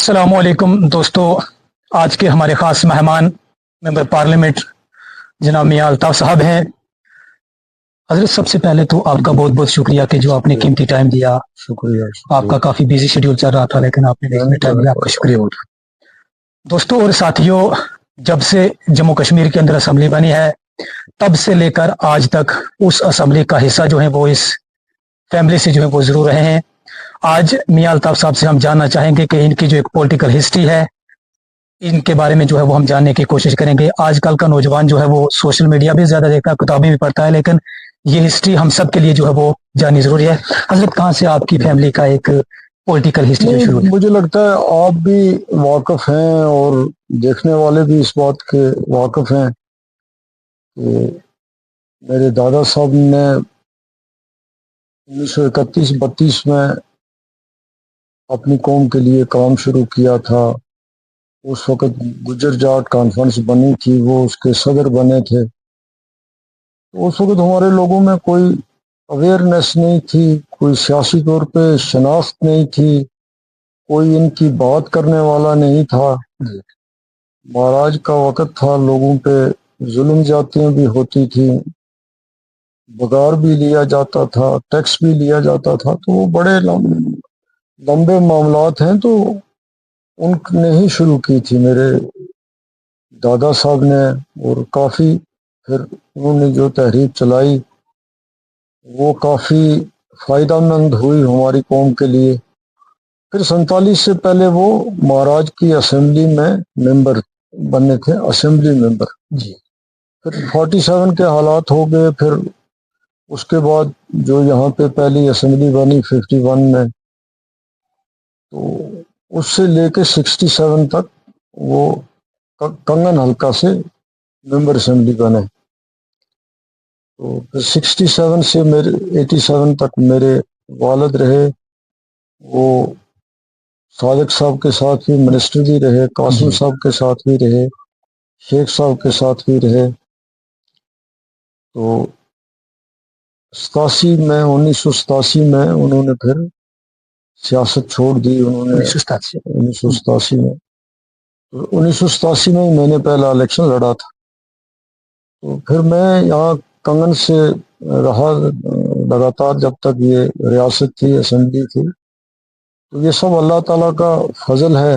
السلام علیکم دوستو، آج کے ہمارے خاص مہمان ممبر پارلیمنٹ جناب میاں الطاف صاحب ہیں۔ حضرت سب سے پہلے تو آپ کا بہت بہت شکریہ کہ جو آپ نے قیمتی ٹائم دیا۔ شکریہ آپ کا کافی بیزی شیڈیول چل رہا تھا لیکن آپ نے ٹائم دیا، آپ کا شکریہ۔ دوستو اور ساتھیوں، جب سے جموں کشمیر کے اندر اسمبلی بنی ہے تب سے لے کر آج تک اس اسمبلی کا حصہ جو ہے وہ اس فیملی سے جو ہے وہ ضرور رہے ہیں۔ آج میاں الطاف صاحب سے ہم جاننا چاہیں گے کہ ان کی جو ایک پولیٹیکل ہسٹری ہے ان کے بارے میں جو ہے وہ ہم جاننے کی کوشش کریں گے۔ آج کل کا نوجوان جو ہے وہ سوشل میڈیا بھی زیادہ دیکھتا ہے، کتابیں بھی پڑھتا ہے، لیکن یہ ہسٹری ہم سب کے لیے جو ہے وہ جاننی ضروری ہے۔ حضرت کہاں سے آپ کی فیملی کا ایک پولیٹیکل ہسٹری شروع ہے؟ مجھے لگتا ہے آپ بھی واقف ہیں اور دیکھنے والے بھی اس بات کے واقف ہیں کہ میرے دادا صاحب نے 1931-32 میں اپنی قوم کے لیے کام شروع کیا تھا۔ اس وقت گجر جاٹ کانفرنس بنی تھی، وہ اس کے صدر بنے تھے۔ اس وقت ہمارے لوگوں میں کوئی اویئرنیس نہیں تھی، کوئی سیاسی طور پہ شناخت نہیں تھی، کوئی ان کی بات کرنے والا نہیں تھا۔ مہاراج کا وقت تھا، لوگوں پہ ظلم زیادتیاں بھی ہوتی تھی، بگار بھی لیا جاتا تھا، ٹیکس بھی لیا جاتا تھا، تو وہ بڑے لمبے معاملات ہیں۔ تو ان نے ہی شروع کی تھی میرے دادا صاحب نے، اور کافی پھر انہوں نے جو تحریک چلائی وہ کافی فائدہ مند ہوئی ہماری قوم کے لیے۔ پھر 47 سے پہلے وہ مہاراج کی اسمبلی میں ممبر بنے تھے، اسمبلی ممبر جی۔ پھر 47 کے حالات ہو گئے، پھر اس کے بعد جو یہاں پہ پہلی اسمبلی بنی 51 میں، تو اس سے لے کے 67 تک وہ کنگن حلقہ سے ممبر اسمبلی بنے۔ تو پھر 67 سے 87 تک میرے والد رہے، وہ صادق صاحب کے ساتھ بھی منسٹر بھی رہے، قاسم صاحب کے ساتھ بھی رہے، شیخ صاحب کے ساتھ بھی رہے۔ تو 1987 میں انہوں نے پھر سیاست چھوڑ دی، انہوں نے 1987 میں 1987 میں میں نے پہلا الیکشن لڑا تھا۔ تو پھر میں یہاں کنگن سے رہا لگاتار جب تک یہ ریاست تھی، اسمبلی تھی۔ تو یہ سب اللہ تعالیٰ کا فضل ہے،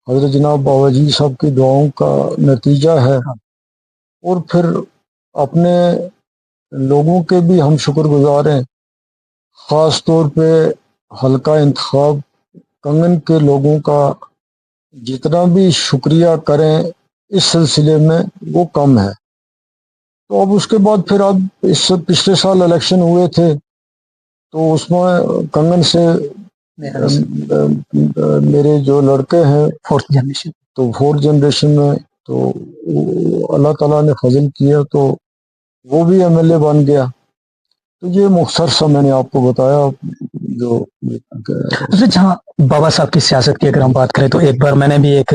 حضرت جناب بابا جی صاحب کی دعاؤں کا نتیجہ ہے، اور پھر اپنے لوگوں کے بھی ہم شکر گزار ہیں، خاص طور پہ حلقہ انتخاب کنگن کے لوگوں کا جتنا بھی شکریہ کریں اس سلسلے میں وہ کم ہے۔ تو اب اس کے بعد پھر اب اس سے پچھلے سال الیکشن ہوئے تھے، تو اس میں کنگن سے میرے جو لڑکے ہیں فورتھ جنریشن میں، تو اللہ تعالیٰ نے فضل کیا تو وہ بھی ایم ایل اے بن گیا۔ تو یہ مختصر سا میں نے آپ کو بتایا جو جہاں بابا صاحب کی سیاست کی اگر ہم بات کریں تو ایک بار میں نے بھی ایک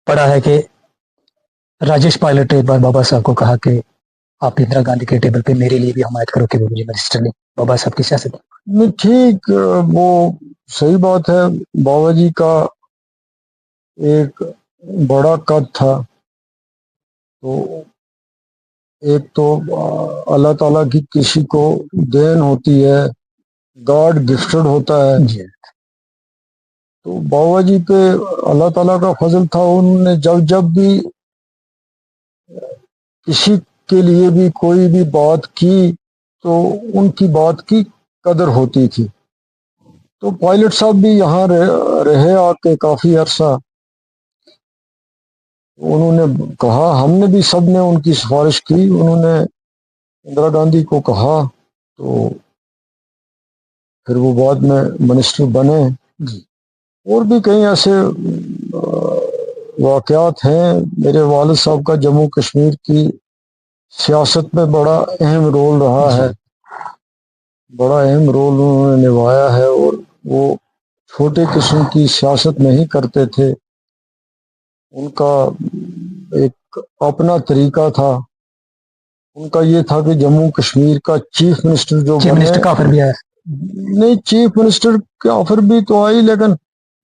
پڑھا ہے کہ راجیش پائلٹ ایک بار بابا صاحب کو کہا کہ آپ اندرا گاندھی کے ٹیبل پہ میرے لیے بھی حمایت کرو کہ وہ مجھے منسٹر لیں۔ بابا صاحب کی سیاست نہیں، ٹھیک، وہ صحیح بات ہے۔ بابا جی کا ایک بڑا قد تھا، تو ایک تو اللہ تعالیٰ کی کسی کو دین ہوتی ہے، گاڈ گفٹڈ ہوتا ہے۔ تو بابا جی پہ اللہ تعالیٰ کا فضل تھا، انہوں نے جب بھی کسی کے لیے بھی کوئی بھی بات کی تو ان کی بات کی قدر ہوتی تھی۔ تو پائلٹ صاحب بھی یہاں رہے آ کے کافی عرصہ، انہوں نے کہا، ہم نے بھی سب نے ان کی سفارش کی، انہوں نے اندرا گاندھی کو کہا، تو پھر وہ بعد میں منسٹر بنے۔ اور بھی کئی ایسے واقعات ہیں۔ میرے والد صاحب کا جموں کشمیر کی سیاست میں بڑا اہم رول رہا ہے، بڑا اہم رول انہوں نے نبھایا ہے، اور وہ چھوٹے قسم کی سیاست نہیں کرتے تھے، ان کا ایک اپنا طریقہ تھا۔ ان کا یہ تھا کہ جموں کشمیر کا چیف منسٹر جو بنے، کا آفر بھی آیا؟ نہیں، چیف منسٹر کا آفر بھی تو آئی، لیکن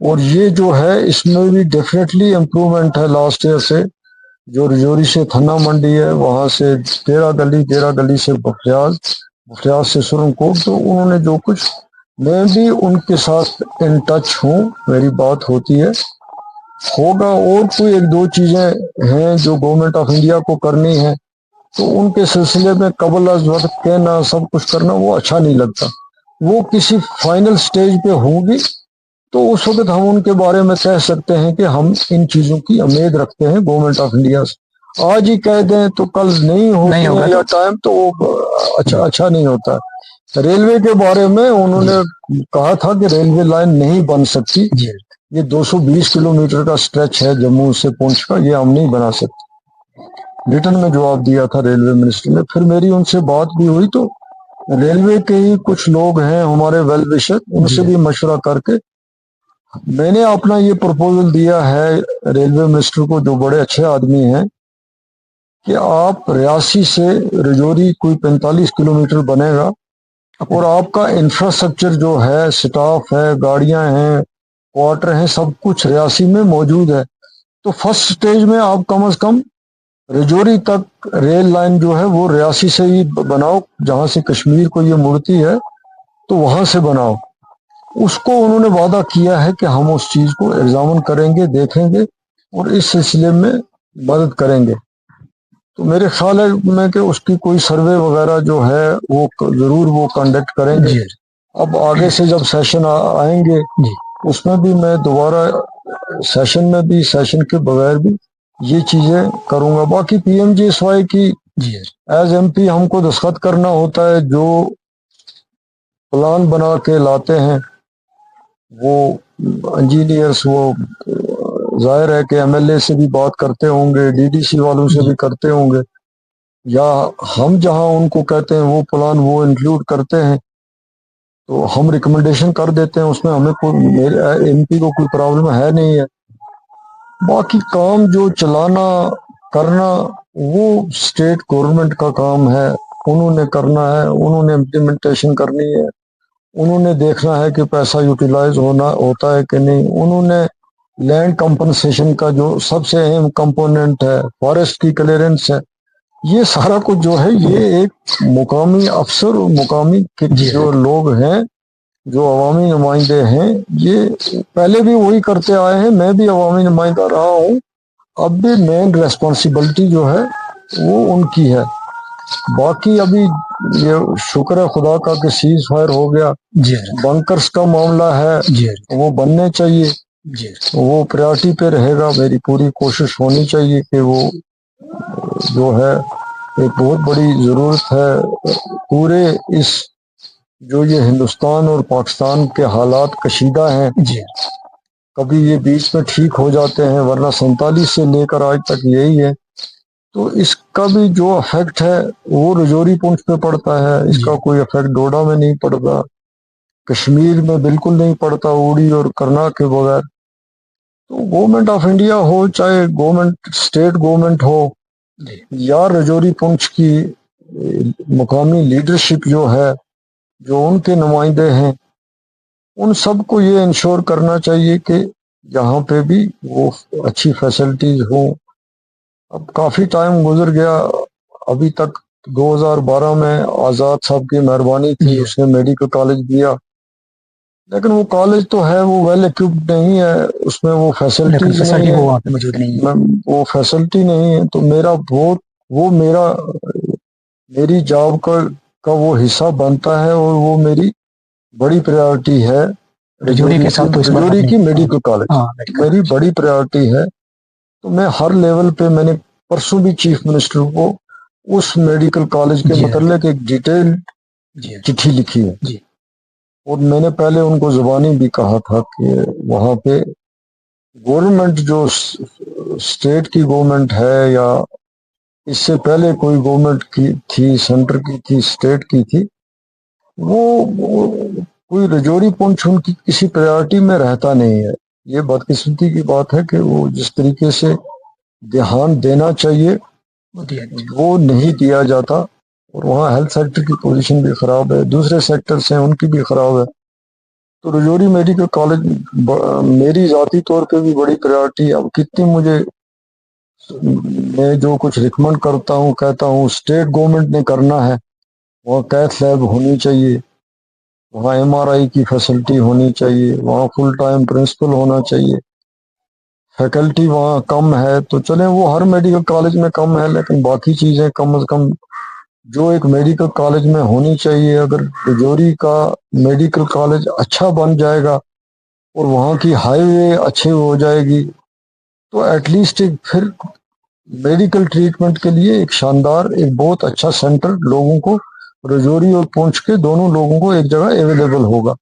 اور یہ جو ہے اس میں بھی ڈیفینیٹلی امپرومنٹ ہے لاسٹ ایئر سے. جو رجوری سے تھنا منڈی ہے وہاں سے 13 گلی سے بختیار سے سرن کوٹ، تو انہوں نے جو کچھ، میں بھی ان کے ساتھ ان ٹچ ہوں، میری بات ہوتی ہے. ہوگا اور کوئی ایک دو چیزیں ہیں جو گورنمنٹ آف انڈیا کو کرنی ہے، تو ان کے سلسلے میں قبل از وقت کہنا، سب کچھ کرنا وہ اچھا نہیں لگتا. وہ کسی فائنل سٹیج پہ ہوں گی تو اس وقت ہم ان کے بارے میں کہہ سکتے ہیں کہ ہم ان چیزوں کی امید رکھتے ہیں گورنمنٹ آف انڈیا سے. آج ہی کہہ دیں تو کل نہیں ہوتی ہوگا ہے یا ٹائم تو وہ اچھا نہیں ہوتا. ریلوے کے بارے میں انہوں نے کہا تھا کہ ریلوے لائن نہیں بن سکتی، جی یہ 220 کلومیٹر کا سٹریچ ہے جموں سے پونچھ کا، یہ ہم نہیں بنا سکتے. ریٹن میں جواب دیا تھا ریلوے منسٹر نے. پھر میری ان سے بات بھی ہوئی تو ریلوے کے ہی کچھ لوگ ہیں ہمارے ویل وشر، ان سے بھی مشورہ کر کے میں نے اپنا یہ پرپوزل دیا ہے ریلوے منسٹر کو، جو بڑے اچھے آدمی ہیں، کہ آپ ریاسی سے رجوری کوئی 45 کلومیٹر بنے گا، اور آپ کا انفراسٹرکچر جو ہے، سٹاف ہے، گاڑیاں ہیں، کوارٹر ہیں، سب کچھ ریاسی میں موجود ہے. تو فرسٹ سٹیج میں آپ کم از کم رجوری تک ریل لائن جو ہے وہ ریاسی سے ہی بناؤ، جہاں سے کشمیر کو یہ مڑتی ہے تو وہاں سے بناؤ. اس کو انہوں نے وعدہ کیا ہے کہ ہم اس چیز کو ایگزامن کریں گے، دیکھیں گے اور اس سلسلے میں مدد کریں گے. تو میرے خیال ہے میں کہ اس کی کوئی سروے وغیرہ جو ہے وہ ضرور وہ کنڈکٹ کریں گے. اب آگے سے جب سیشن آئیں گے اس میں بھی میں دوبارہ سیشن کے بغیر بھی یہ چیزیں کروں گا. باقی P M G S Y کی ایز ایم پی ہم کو دستخط کرنا ہوتا ہے، جو پلان بنا کے لاتے ہیں وہ انجینئرس، وہ ظاہر ہے کہ ایم ایل اے سے بھی بات کرتے ہوں گے، ڈی ڈی سی والوں سے بھی کرتے ہوں گے، یا ہم جہاں ان کو کہتے ہیں وہ پلان وہ انکلوڈ کرتے ہیں، تو ہم ریکمنڈیشن کر دیتے ہیں. اس میں ہمیں کوئی ایم پی کو کوئی پرابلم ہے نہیں ہے. باقی کام جو چلانا کرنا وہ اسٹیٹ گورنمنٹ کا کام ہے، انہوں نے کرنا ہے، انہوں نے امپلیمنٹیشن کرنی ہے، انہوں نے دیکھنا ہے کہ پیسہ یوٹیلائز ہوتا ہے کہ نہیں. انہوں نے لینڈ کمپنسیشن کا جو سب سے اہم کمپوننٹ ہے، فارسٹ کی کلیئرنس ہے، یہ سارا کچھ جو ہے یہ ایک مقامی افسر اور مقامی جو لوگ ہیں، جو عوامی نمائندے ہیں، یہ پہلے بھی وہی کرتے آئے ہیں. میں بھی عوامی نمائندہ رہا ہوں، اب بھی مین ریسپانسبلٹی جو ہے وہ ان کی ہے. باقی ابھی یہ شکر ہے خدا کا کہ سیز فائر ہو گیا. بنکرز کا معاملہ ہے وہ بننے چاہیے، وہ پریورٹی پہ رہے گا. میری پوری کوشش ہونی چاہیے کہ وہ جو ہے ایک بہت بڑی ضرورت ہے پورے اس جو یہ ہندوستان اور پاکستان کے حالات کشیدہ ہیں. کبھی یہ بیچ میں ٹھیک ہو جاتے ہیں، ورنہ 47 سے لے کر آج تک یہی ہے. تو اس کا بھی جو افیکٹ ہے وہ رجوری پونچھ پہ پڑتا ہے، اس کا کوئی افیکٹ ڈوڈا میں نہیں پڑتا، کشمیر میں بالکل نہیں پڑتا، اوڑی اور کرنا کے بغیر. تو گورنمنٹ آف انڈیا ہو، چاہے گورنمنٹ اسٹیٹ گورنمنٹ ہو، یا رجوری پونچھ کی مقامی لیڈرشپ جو ہے، جو ان کے نمائندے ہیں، ان سب کو یہ انشور کرنا چاہیے کہ یہاں پہ بھی وہ اچھی فیسلٹیز ہوں. اب کافی ٹائم گزر گیا، ابھی تک 2012 میں آزاد صاحب کی مہربانی تھی، اس نے میڈیکل کالج دیا، لیکن وہ کالج تو ہے وہ ویل ایکوپڈ نہیں ہے، اس میں وہ فیسلٹیز نہیں ہے، وہ فیسلٹی نہیں ہے. تو میری جاب کا وہ حصہ بنتا ہے، اور وہ میری بڑی پریورٹی ہے. رجوری کی میڈیکل کالج میری بڑی پریورٹی ہے. تو میں ہر لیول پہ، میں نے پرسوں بھی چیف منسٹر کو اس میڈیکل کالج کے متعلق ایک ڈیٹیل چٹھی لکھی ہے، اور میں نے پہلے ان کو زبانی بھی کہا تھا کہ وہاں پہ گورنمنٹ جو اسٹیٹ کی گورنمنٹ ہے، یا اس سے پہلے کوئی گورنمنٹ کی تھی، سینٹر کی تھی، اسٹیٹ کی تھی، وہ کوئی رجوری پونچھ ان کی کسی پریورٹی میں رہتا نہیں ہے. یہ بدقسمتی کی بات ہے کہ وہ جس طریقے سے دھیان دینا چاہیے وہ نہیں دیا جاتا. اور وہاں ہیلتھ سیکٹر کی پوزیشن بھی خراب ہے، دوسرے سیکٹرز ہیں ان کی بھی خراب ہے. تو رجوری میڈیکل کالج میری ذاتی طور پہ بھی بڑی پریارٹی ہے. اب کتنی مجھے میں جو کچھ ریکمنڈ کرتا ہوں کہتا ہوں اسٹیٹ گورنمنٹ نے کرنا ہے. وہاں کیتھ لیب ہونی چاہیے, وہاں ایم آر آئی کی فیسلٹی ہونی چاہیے, وہاں فل ٹائم پرنسپل ہونا چاہیے. فیکلٹی وہاں کم ہے تو چلیں وہ ہر میڈیکل کالج میں کم ہے, لیکن باقی چیزیں کم از کم جو ایک میڈیکل کالج میں ہونی چاہیے. اگر رجوری کا میڈیکل کالج اچھا بن جائے گا اور وہاں کی ہائی وے اچھی ہو جائے گی تو ایٹ لیسٹ ایک پھر میڈیکل ٹریٹمنٹ کے لیے ایک شاندار ایک بہت اچھا سینٹر لوگوں کو رجوری اور پونچھ کے دونوں لوگوں کو ایک جگہ اویلیبل ہوگا.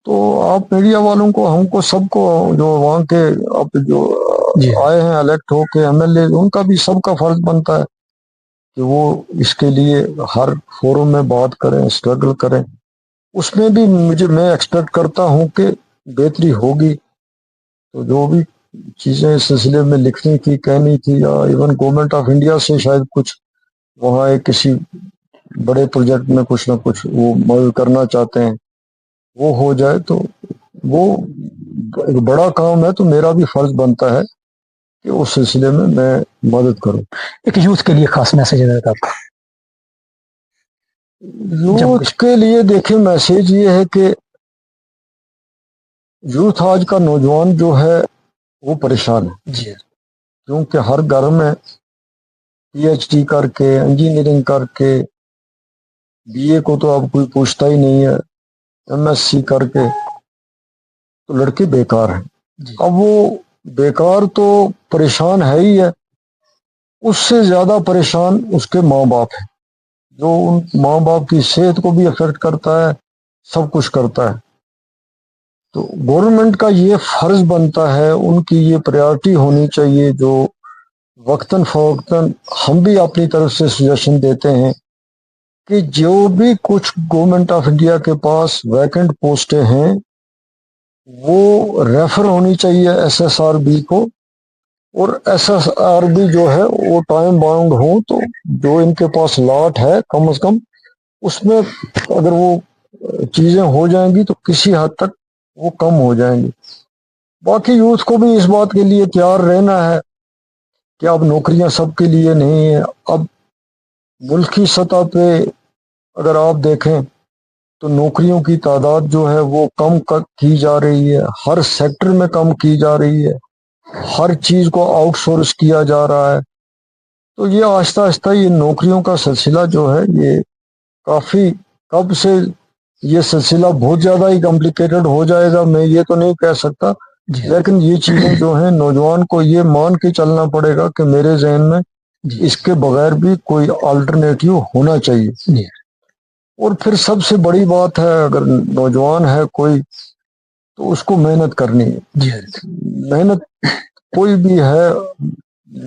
تو آپ میڈیا والوں کو ہم کو سب کو جو وہاں کے اب جو آئے ہیں الیکٹ ہو کے ایم ایل اے, ان کا بھی سب کا فرض بنتا ہے کہ وہ اس کے لیے ہر فورم میں بات کریں, اسٹرگل کریں. اس میں بھی میں ایکسپیکٹ کرتا ہوں کہ بہتری ہوگی. تو جو بھی چیزیں اس سلسلے میں لکھنی تھی کہنی تھی, یا ایون گورنمنٹ آف انڈیا سے شاید کچھ وہاں ایک کسی بڑے پروجیکٹ میں کچھ نہ کچھ وہ مدد کرنا چاہتے ہیں, وہ ہو جائے تو وہ ایک بڑا کام ہے. تو میرا بھی فرض بنتا ہے کہ اس سلسلے میں مدد کروں. ایک یوتھ کے لیے خاص میسج ہے آپ کا؟ یوتھ کے لیے دیکھیں میسج یہ ہے کہ یوتھ آج کا نوجوان جو ہے وہ پریشان ہے. جی کیونکہ ہر گھر میں پی ایچ ڈی کر کے انجینئرنگ کر کے بی اے کو تو اب کوئی پوچھتا ہی نہیں ہے, ایم ایس سی کر کے تو لڑکے بیکار ہیں. اب وہ بیکار تو پریشان ہے ہی ہے, اس سے زیادہ پریشان اس کے ماں باپ ہیں, جو ان ماں باپ کی صحت کو بھی افیکٹ کرتا ہے, سب کچھ کرتا ہے. تو گورنمنٹ کا یہ فرض بنتا ہے, ان کی یہ پریارٹی ہونی چاہیے, جو وقتاً فوقتاً ہم بھی اپنی طرف سے سجیشن دیتے ہیں کہ جو بھی کچھ گورنمنٹ آف انڈیا کے پاس ویکنٹ پوسٹیں ہیں وہ ریفر ہونی چاہیے ایس ایس آر بی کو, اور ایس ایس آر بی جو ہے وہ ٹائم باؤنڈ ہوں. تو جو ان کے پاس لاٹ ہے کم از کم اس میں اگر وہ چیزیں ہو جائیں گی تو کسی حد تک وہ کم ہو جائیں گی. باقی یوتھ کو بھی اس بات کے لیے تیار رہنا ہے کہ اب نوکریاں سب کے لیے نہیں ہیں. اب ملکی سطح پہ اگر آپ دیکھیں تو نوکریوں کی تعداد جو ہے وہ کم کی جا رہی ہے, ہر سیکٹر میں کم کی جا رہی ہے, ہر چیز کو آؤٹ سورس کیا جا رہا ہے. تو یہ آہستہ آہستہ یہ نوکریوں کا سلسلہ جو ہے یہ کافی کب سے یہ سلسلہ بہت زیادہ ہی کمپلیکیٹڈ ہو جائے گا میں یہ تو نہیں کہہ سکتا, لیکن یہ چیزیں جو ہیں نوجوان کو یہ مان کے چلنا پڑے گا کہ میرے ذہن میں اس کے بغیر بھی کوئی آلٹرنیٹیو ہونا چاہیے. اور پھر سب سے بڑی بات ہے, اگر نوجوان ہے کوئی تو اس کو محنت کرنی ہے. محنت کوئی بھی ہے,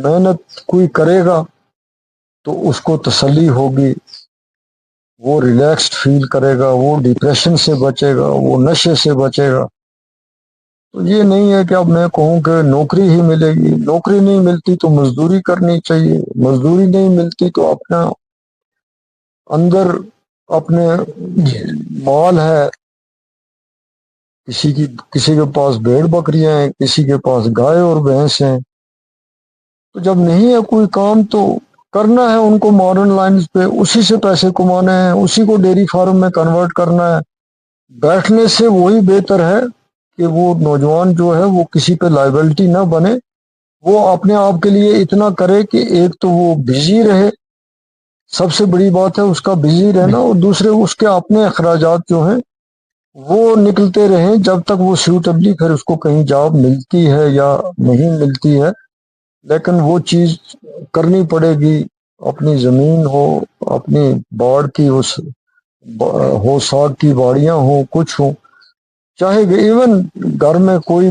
محنت کوئی کرے گا تو اس کو تسلی ہوگی, وہ ریلیکسڈ فیل کرے گا, وہ ڈپریشن سے بچے گا, وہ نشے سے بچے گا. تو یہ نہیں ہے کہ اب میں کہوں کہ نوکری ہی ملے گی, نوکری نہیں ملتی تو مزدوری کرنی چاہیے, مزدوری نہیں ملتی تو اپنا اندر اپنے مال ہے, کسی کے پاس بھیڑ بکریاں ہیں, کسی کے پاس گائے اور بھینس ہیں. تو جب نہیں ہے کوئی کام تو کرنا ہے ان کو ماڈرن لائنز پہ, اسی سے پیسے کمانے ہیں, اسی کو ڈیری فارم میں کنورٹ کرنا ہے. بیٹھنے سے وہی بہتر ہے کہ وہ نوجوان جو ہے وہ کسی پہ لائبلٹی نہ بنے, وہ اپنے آپ کے لیے اتنا کرے کہ ایک تو وہ بزی رہے, سب سے بڑی بات ہے اس کا بزی رہنا, اور دوسرے اس کے اپنے اخراجات جو ہیں وہ نکلتے رہیں جب تک وہ سیوٹیبلی پھر اس کو کہیں جاب ملتی ہے یا نہیں ملتی ہے. لیکن وہ چیز کرنی پڑے گی, اپنی زمین ہو, اپنی باڑ کی ہو, ساگ کی باڑیاں ہوں, کچھ ہوں, چاہے ایون گھر میں کوئی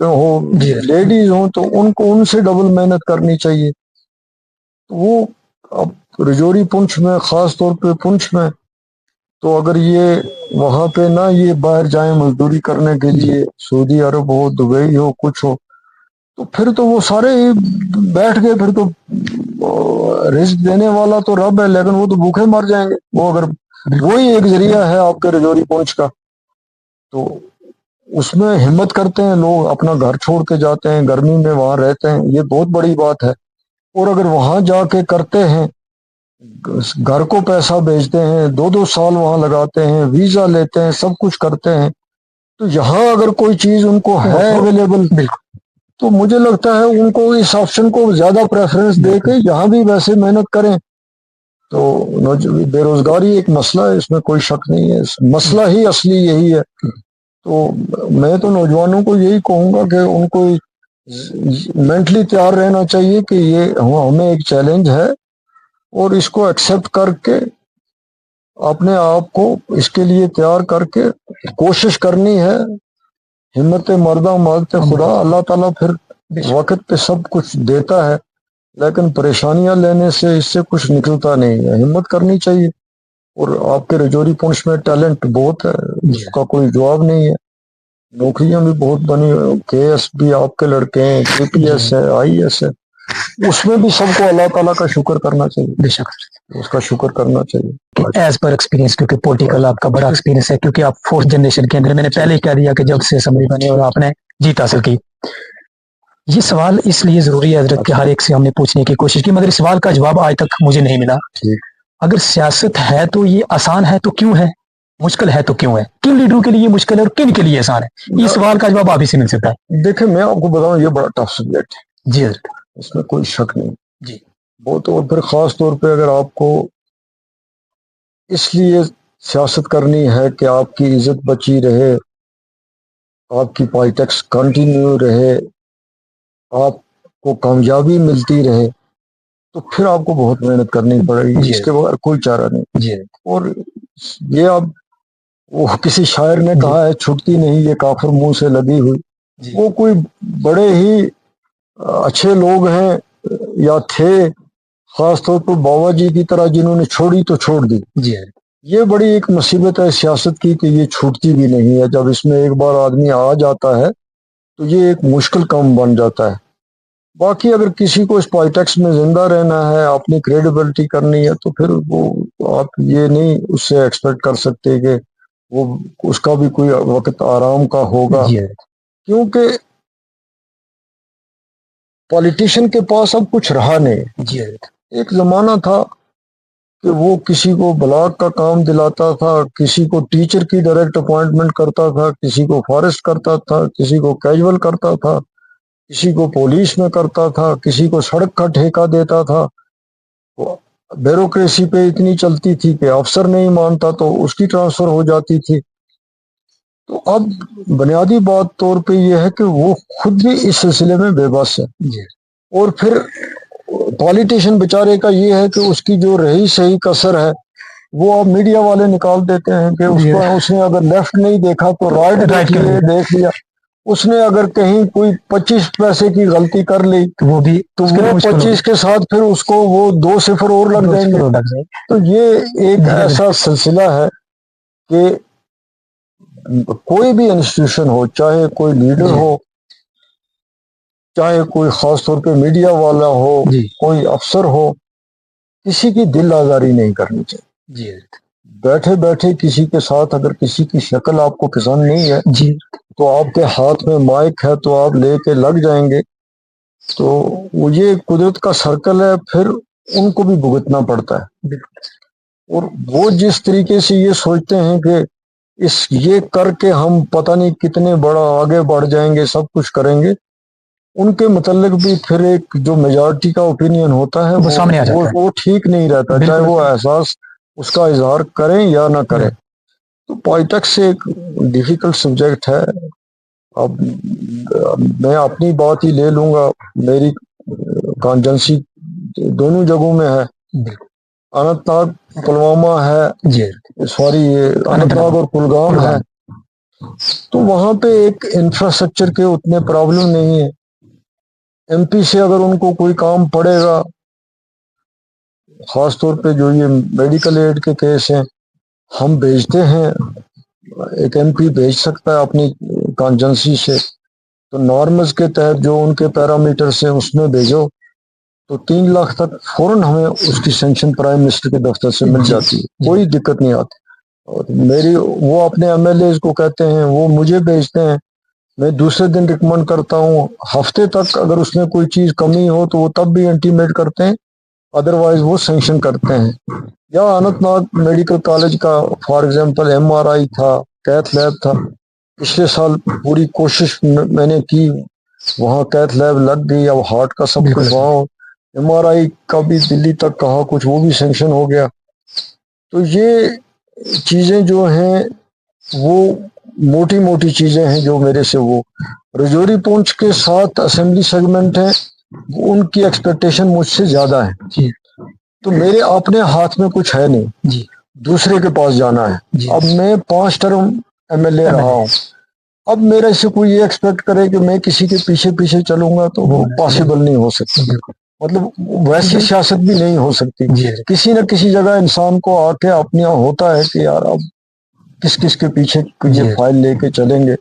ہو, لیڈیز ہوں تو ان سے ڈبل محنت کرنی چاہیے. وہ اب رجوری پونچھ میں خاص طور پہ پونچھ میں تو اگر یہ وہاں پہ نہ یہ باہر جائیں مزدوری کرنے کے لیے, سعودی عرب ہو, دبئی ہو, کچھ ہو, تو پھر تو وہ سارے بیٹھ گئے, پھر تو رزق دینے والا تو رب ہے لیکن وہ تو بھوکے مر جائیں گے. وہ اگر وہی ایک ذریعہ ہے آپ کے رجوری پونچھ کا تو اس میں ہمت کرتے ہیں لوگ، اپنا گھر چھوڑ کے جاتے ہیں، گرمی میں وہاں رہتے ہیں، یہ بہت بڑی بات ہے۔ اور اگر وہاں جا کے کرتے ہیں، گھر کو پیسہ بھیجتے ہیں، 2 2 سال وہاں لگاتے ہیں، ویزا لیتے ہیں، سب کچھ کرتے ہیں، تو یہاں اگر کوئی چیز ان کو ہے اویلیبل، بالکل تو مجھے لگتا ہے ان کو اس آپشن کو زیادہ پریفرنس دے کے یہاں بھی ویسے محنت کریں۔ تو بے روزگاری ایک مسئلہ ہے، اس میں کوئی شک نہیں ہے، مسئلہ ہی اصلی یہی ہے۔ تو میں تو نوجوانوں کو یہی کہوں گا کہ ان کو مینٹلی تیار رہنا چاہیے کہ یہ ہمیں ایک چیلنج ہے، اور اس کو ایکسیپٹ کر کے اپنے آپ کو اس کے لیے تیار کر کے کوشش کرنی ہے۔ ہمت مردہ مالت خدا، اللہ تعالیٰ پھر وقت پہ سب کچھ دیتا ہے، لیکن پریشانیاں لینے سے اس سے کچھ نکلتا نہیں ہے۔ ہمت کرنی چاہیے، اور آپ کے رجوری پونچھ میں ٹیلنٹ بہت ہے، اس کا کوئی جواب نہیں ہے، نوکریاں بھی بہت بنی، کے ایس بھی آپ کے لڑکے ہیں، کے پی ایس ہے، آئی ایس ہے، اس میں بھی سب کو اللہ تعالیٰ کا شکر کرنا چاہیے، بے شک اس کا شکر کرنا چاہیے۔ ایز پر ایکسپیرینس، کیونکہ پولیٹیکل آپ کا بڑا ایکسپیرینس ہے، کیونکہ آپ 4th جنریشن کے اندر، میں نے پہلے ہی کہہ دیا کہ جب سے اسمبلی بنی اور آپ نے جیت حاصل کی۔ یہ سوال اس لیے ضروری ہے حضرت کہ ہر ایک سے ہم نے پوچھنے کی کوشش کی، مگر اس سوال کا جواب آج تک مجھے نہیں ملا۔ اگر سیاست ہے تو یہ آسان ہے تو کیوں ہے، مشکل ہے تو کیوں ہے، کن لیڈروں کے لیے مشکل ہے اور کن کے لیے آسان ہے؟ یہ سوال کا جواب آپ ہی سے مل سکتا ہے۔ دیکھیں میں آپ کو بتاؤں، یہ بڑا ٹف سبجیکٹ ہے جی حضرت، اس میں کوئی شک نہیں جی بہت، اور پھر خاص طور پہ اگر آپ کو اس لیے سیاست کرنی ہے کہ آپ کی عزت بچی رہے، آپ کی پالیٹکس کنٹینیو رہے، آپ کو کامیابی ملتی رہے، تو پھر آپ کو بہت محنت کرنی پڑے گی، اس کے بغیر کوئی چارہ نہیں۔ جی اور یہ اب وہ کسی شاعر نے کہا ہے، چھٹتی نہیں یہ کافر منہ سے لگی ہوئی، وہ کوئی بڑے ہی اچھے لوگ ہیں یا تھے، خاص طور پر بابا جی کی طرح، جنہوں نے چھوڑی تو چھوڑ دی۔ جی یہ بڑی ایک مصیبت ہے سیاست کی کہ یہ چھوٹتی بھی نہیں ہے، جب اس میں ایک بار آدمی آ جاتا ہے تو یہ ایک مشکل کام بن جاتا ہے۔ باقی اگر کسی کو اس پالیٹکس میں زندہ رہنا ہے، اپنی کریڈیبلٹی کرنی ہے، تو پھر وہ آپ یہ نہیں اس سے ایکسپیکٹ کر سکتے کہ وہ اس کا بھی کوئی وقت آرام کا ہوگا، کیونکہ پالیٹیشین کے پاس اب کچھ رہا نہیں۔ ایک زمانہ تھا کہ وہ کسی کو بلاک کا کام دلاتا تھا، کسی کو ٹیچر کی ڈائریکٹ اپوائنٹمنٹ کرتا تھا، کسی کو فارسٹ کرتا تھا، کسی کو کیجول کرتا تھا، کسی کو پولیس میں کرتا تھا، کسی کو سڑک کا ٹھیکہ دیتا تھا۔ بیوروکریسی پہ اتنی چلتی تھی کہ افسر نہیں مانتا تو اس کی ٹرانسفر ہو جاتی تھی۔ تو اب بنیادی بات طور پہ یہ ہے کہ وہ خود بھی اس سلسلے میں بے بس ہے، اور پھر پالیٹیشین بیچارے کا یہ ہے کہ اس کی جو رہی صحیح کسر ہے وہ اب میڈیا والے نکال دیتے ہیں کہ اس نے اگر لیفٹ نہیں دیکھا تو رائٹ دیکھ لیا، اس نے اگر کہیں کوئی 25 پیسے کی غلطی کر لی تو وہ 25 کے ساتھ پھر اس کو وہ 2 صفر اور لگ جائیں گے۔ تو یہ ایک ایسا سلسلہ ہے کہ کوئی بھی انسٹیٹیوشن ہو، چاہے کوئی لیڈر ہو، چاہے کوئی خاص طور پہ میڈیا والا ہو، کوئی افسر ہو، کسی کی دل آزاری نہیں کرنی چاہیے۔ بیٹھے بیٹھے کسی کے ساتھ اگر کسی کی شکل آپ کو پسند نہیں ہے تو آپ کے ہاتھ میں مائک ہے تو آپ لے کے لگ جائیں گے، تو وہ یہ قدرت کا سرکل ہے، پھر ان کو بھی بھگتنا پڑتا ہے۔ اور وہ جس طریقے سے یہ سوچتے ہیں کہ یہ کر کے ہم پتہ نہیں کتنے بڑا آگے بڑھ جائیں گے، سب کچھ کریں گے، ان کے متعلق بھی پھر ایک جو میجارٹی کا اوپینین ہوتا ہے وہ سامنے آ جاتا ہے، وہ ٹھیک نہیں رہتا، چاہے وہ احساس اس کا اظہار کریں یا نہ کریں۔ تو پالیٹکس ایک ڈیفیکلٹ سبجیکٹ ہے۔ اب میں اپنی بات ہی لے لوں گا، میری کانجنسی دونوں جگہوں میں ہے، اننت ناگ پلوامہ ہے، سوری اننت ناگ اور کلگام ہے، تو وہاں پہ ایک انفراسٹرکچر کے اتنے پرابلم نہیں ہے۔ ایم پی سے اگر ان کو کوئی کام پڑے گا، خاص طور پہ جو یہ میڈیکل ایڈ کے کیس ہیں، ہم بھیجتے ہیں، ایک ایم پی بھیج سکتا ہے اپنی کانجنسی سے، تو نارمز کے تحت جو ان کے پیرامیٹرز ہیں اس میں بھیجو تو 3 لاکھ تک فوراً ہمیں اس کی سینکشن پرائم منسٹر کے دفتر سے مل جاتی ہے، کوئی دقت نہیں آتی۔ اور میری وہ اپنے MLAs کو کہتے ہیں، وہ مجھے بھیجتے ہیں، میں دوسرے دن ریکمنڈ کرتا ہوں، ہفتے تک اگر اس میں کوئی چیز کمی ہو تو وہ تب بھی انٹیمیٹ کرتے ہیں، ادروائز وہ سینکشن کرتے ہیں۔ یا اننت ناگ میڈیکل کالج کا فار ایگزامپل MRI تھا، کیتھ لیب تھا، پچھلے سال پوری کوشش میں نے کی، وہاں کیتھ لیب لگ گئی، اب ہارٹ کا سب کچھ وہاں، MRI کا بھی دلی تک کہا کچھ، وہ بھی سینکشن ہو گیا۔ تو یہ چیزیں جو ہیں وہ موٹی موٹی چیزیں ہیں جو میرے سے، وہ رجوری پونچھ کے ساتھ اسمبلی سیگمنٹ ہیں، ان کی ایکسپیکٹیشن مجھ سے زیادہ ہے، جی تو میرے اپنے ہاتھ میں کچھ ہے نہیں، جی دوسرے کے پاس جانا ہے۔ جی اب میں 5 ٹرم MLA رہا ہوں، اب میرے سے کوئی یہ ایکسپیکٹ کرے کہ میں کسی کے پیچھے پیچھے چلوں گا تو وہ پاسبل نہیں ہو سکتا، مطلب ویسی سیاست بھی نہیں ہو سکتی۔ جی کسی نہ کسی جگہ انسان کو آ کے اپنے ہوتا ہے کہ یار اب کس کس کے پیچھے یہ فائل لے کے چلیں گے،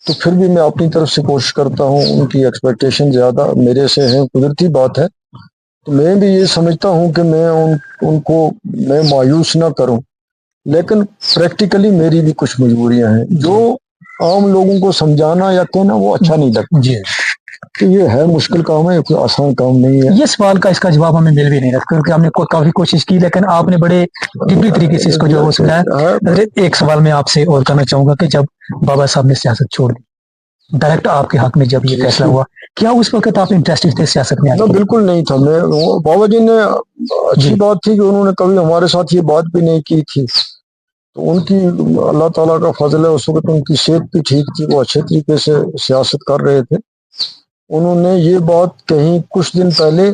تو پھر بھی میں اپنی طرف سے کوشش کرتا ہوں، ان کی ایکسپیکٹیشن زیادہ میرے سے ہیں، قدرتی بات ہے، تو میں بھی یہ سمجھتا ہوں کہ میں ان کو میں مایوس نہ کروں، لیکن پریکٹیکلی میری بھی کچھ مجبوریاں ہیں جو عام لوگوں کو سمجھانا یا کہنا وہ اچھا نہیں لگتا۔ جی تو یہ ہے مشکل کام ہے، کوئی آسان کام نہیں ہے۔ یہ سوال کا اس کا جواب ہمیں مل بھی نہیں رہا کیونکہ ہم نے کافی کوشش کی، لیکن آپ نے بڑے ڈیپلی طریقے سے اس کو جو ہے وہ سمجھایا۔ ایک سوال میں آپ سے اور کرنا چاہوں گا کہ جب بابا صاحب نے سیاست چھوڑ دی، ڈائریکٹ آپ کے حق میں جب یہ فیصلہ ہوا، کیا اس وقت آپ انٹرسٹڈ تھے سیاست میں؟ بالکل نہیں تھا میں، بابا جی نے اچھی بات تھی کہ انہوں نے کبھی ہمارے ساتھ یہ بات بھی نہیں کی تھی، تو ان کی اللہ تعالیٰ کا فضل ہے، اس وقت ان کی صحت بھی ٹھیک تھی، وہ اچھے طریقے سے سیاست کر رہے تھے۔ انہوں نے یہ بات کہیں کچھ دن پہلے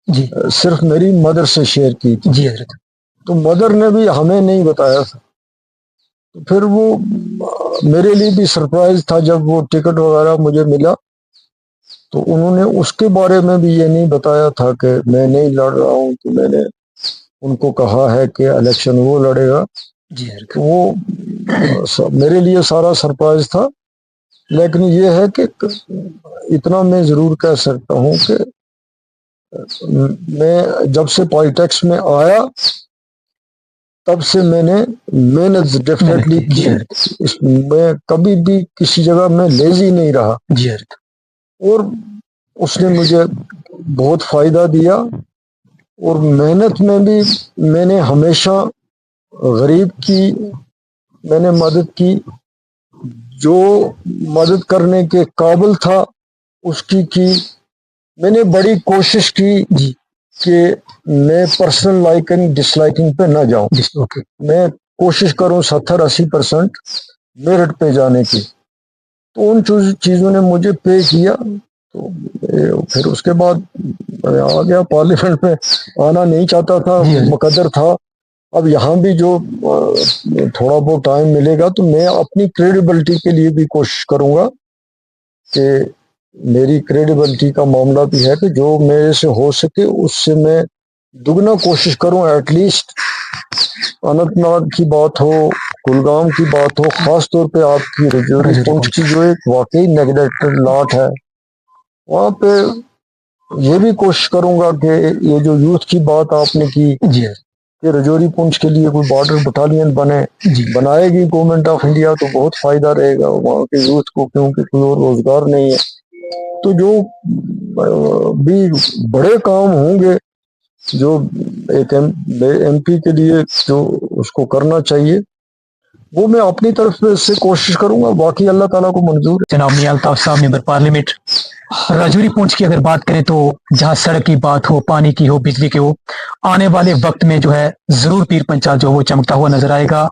جی صرف میری مدر سے شیئر کی تھی، جی حضرت، تو مدر نے بھی ہمیں نہیں بتایا تھا، تو پھر وہ میرے لیے بھی سرپرائز تھا جب وہ ٹکٹ وغیرہ مجھے ملا، تو انہوں نے اس کے بارے میں بھی یہ نہیں بتایا تھا کہ میں نہیں لڑ رہا ہوں، تو میں نے ان کو کہا ہے کہ الیکشن وہ لڑے گا، جی حضرت، وہ میرے لیے سارا سرپرائز تھا۔ لیکن یہ ہے کہ اتنا میں ضرور کہہ سکتا ہوں کہ میں جب سے پالیٹکس میں آیا تب سے میں نے محنت ڈیفینیٹلی کی، میں کبھی بھی کسی جگہ میں لیزی نہیں رہا، جی حضرت، اور اس نے مجھے بہت فائدہ دیا، اور محنت میں بھی میں نے ہمیشہ غریب کی میں نے مدد کی، جو مدد کرنے کے قابل تھا اس کی میں نے بڑی کوشش کی جی کہ میں پرسنل لائکنگ ڈس لائکنگ پہ نہ جاؤں، میں کوشش کروں 70-80% میرٹ پہ جانے کی، تو ان چیزوں نے مجھے پے کیا، تو پھر اس کے بعد میں آ گیا پارلیمنٹ میں، آنا نہیں چاہتا تھا، مقدر تھا، اب یہاں بھی جو تھوڑا بہت ٹائم ملے گا تو میں اپنی کریڈیبلٹی کے لیے بھی کوشش کروں گا کہ میری کریڈیبلٹی کا معاملہ بھی ہے کہ جو میرے سے ہو سکے اس سے میں دگنا کوشش کروں، ایٹ لیسٹ اننت ناگ کی بات ہو، کلگام کی بات ہو، خاص طور پہ آپ کی رجوری پونچھ کی جو ایک واقعی نیگلیکٹڈ لاٹ ہے، وہاں پہ یہ بھی کوشش کروں گا کہ یہ جو یوتھ کی بات آپ نے کی کہ رجوری پونچھ کے لیے کوئی بارڈر بٹالین بنائے گی گورنمنٹ آف انڈیا تو بہت فائدہ رہے گا وہاں کے یوتھ کو، کیونکہ کوئی اور روزگار نہیں ہے، تو جو بھی بڑے کام ہوں گے جو ایک ایم پی کے لیے جو اس کو کرنا چاہیے وہ میں اپنی طرف سے کوشش کروں گا، باقی اللہ تعالیٰ کو منظور ہے۔ جناب میاں الطاف صاحب ممبر پارلیمنٹ راجوری پونچھ کی اگر بات کریں تو جہاں سڑک کی بات ہو، پانی کی ہو، بجلی کی ہو، آنے والے وقت میں جو ہے ضرور پیر پنچال جو وہ چمکتا ہوا نظر آئے گا۔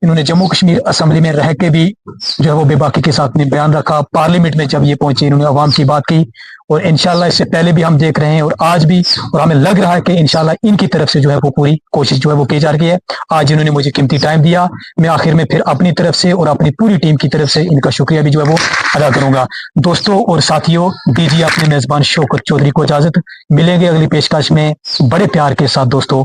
انہوں نے جموں کشمیر اسمبلی میں رہ کے بھی جو ہے وہ بے باکی کے ساتھ بیان رکھا، پارلیمنٹ میں جب یہ پہنچے انہوں نے عوام کی بات کی، اور انشاءاللہ اس سے پہلے بھی ہم دیکھ رہے ہیں اور آج بھی، اور ہمیں لگ رہا ہے کہ انشاءاللہ ان کی طرف سے جو ہے وہ پوری کوشش جو ہے وہ کی جا رہی ہے۔ آج انہوں نے مجھے قیمتی ٹائم دیا، میں آخر میں پھر اپنی طرف سے اور اپنی پوری ٹیم کی طرف سے ان کا شکریہ بھی جو ہے وہ ادا کروں گا۔ دوستوں اور ساتھیوں، دیجیے اپنے میزبان شوکت چودھری کو اجازت، ملیں گے اگلی پیشکش میں بڑے پیار کے ساتھ دوستوں۔